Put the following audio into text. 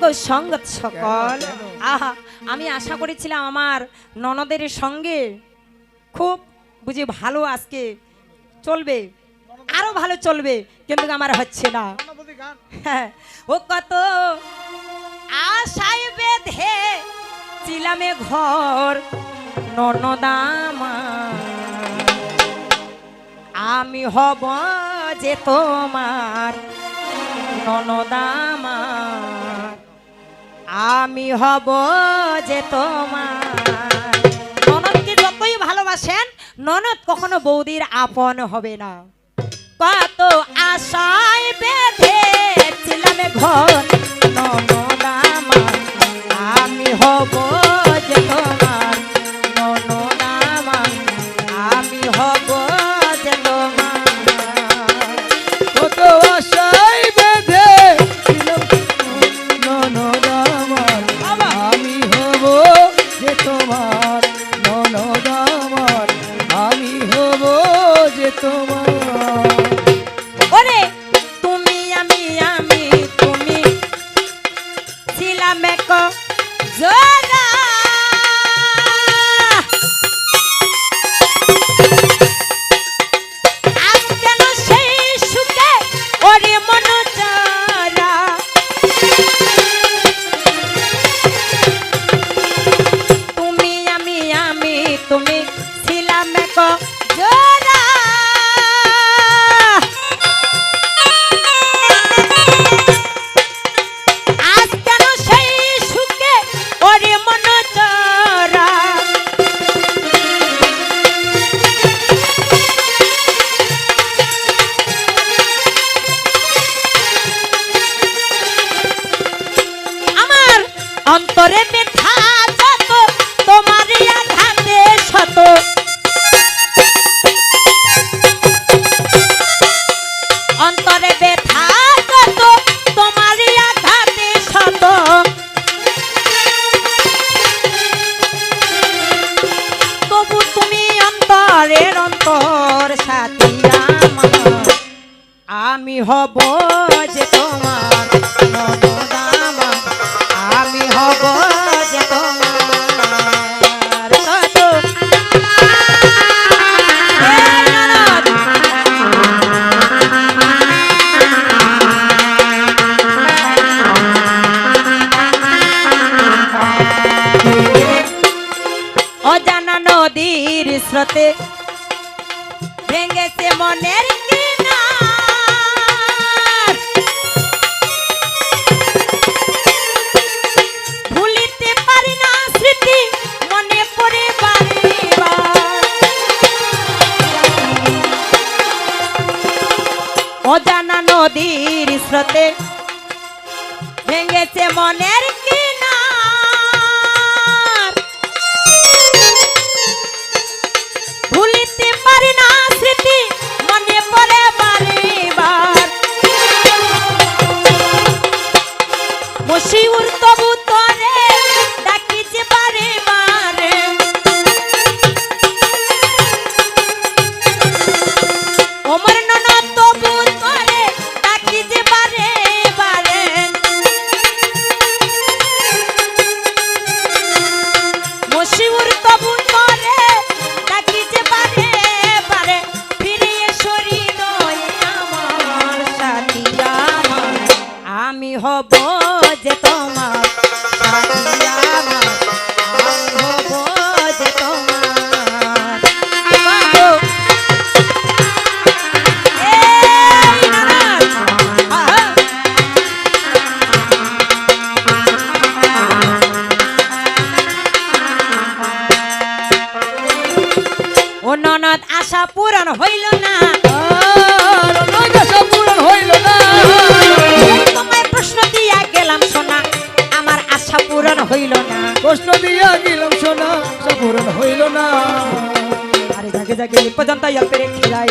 গো সঙ্গত সকল। আহা, আমি আশা করেছিলাম আমার ননদের সঙ্গে খুব বুঝি ভালো আজকে চলবে, আরো ভালো চলবে, কিন্তু আমার হচ্ছে না। হ্যাঁ, ও কত আশায় বেঁধে ছিলামে ঘর ননদামা, আমি হব যে তোমার ননদামা, আমি হব যে তোমার। ননদকে যতই ভালোবাসেন, ননদ কখনো বৌদির আপন হবে না। কত আশায় বেঁধে ছিলাম ঘর ননদামা, আমি হব যে তোমার ননদামা, আমি হব যে তোমার। কত আশায় বেঁধে ছিলাম ননদামার, আমি হব যে তোমার ননদামার, আমি হব যে তোমার। ওরে তুমি আমি তুমি ছিলাম এক জোড়া, আজ কেন সেই সুখে ওরে মন জোড়া। তুমি আমি তুমি ছিলাম এক জোড়া, আজ কেন সেই সুখে ওরে মন জোড়া। আমার অন্তরে ব্যথা যত, তোমার আঘাতে শত, অন্তরে ব্যথা যত, তোমার আঘাতে শত। তবু তুমি অন্তরের অন্তর সাথী আমার, আমি হব যে তোমার ননদামা, আমি হব যে তোমার। কত এই ননদ, অজানা নদীর স্রোতে ভেঙেছে মনের কিনার, ভুলিতে পারি না স্মৃতি মনে পড়ে বারবার। অজানা নদীর স্রোতে ভেঙেছে মনের কিনার, ভুলিতে পারি না স্মৃতি মনে পড়ে বারবার। মশিউর তবু তরে ডাকি যে বারে বারে, ওমর ননদ তবু তরে ডাকি যে বারে বারে। মশিউর তবু তরে ডাকি যে বারে বারে, ফিরে সরি নয় আমার সাথী আমার, আমি হব যে তোমার সাথী আমার, আমি হব যে তোমার। বাবু, এই ননদ, আহা। ও ননদ আশা পূরণ হইল না, আর আমার আশা পূরণ হইল না, তোমায় প্রশ্ন দিয়া গেলাম সোনা, আমার আশা পূরণ হইল না। প্রশ্ন দিয়া গেলাম সোনা, আশা পূরণ হইল না। আরে জাগে জাগে এ পর্যন্ত অল্পে রেখে যাই,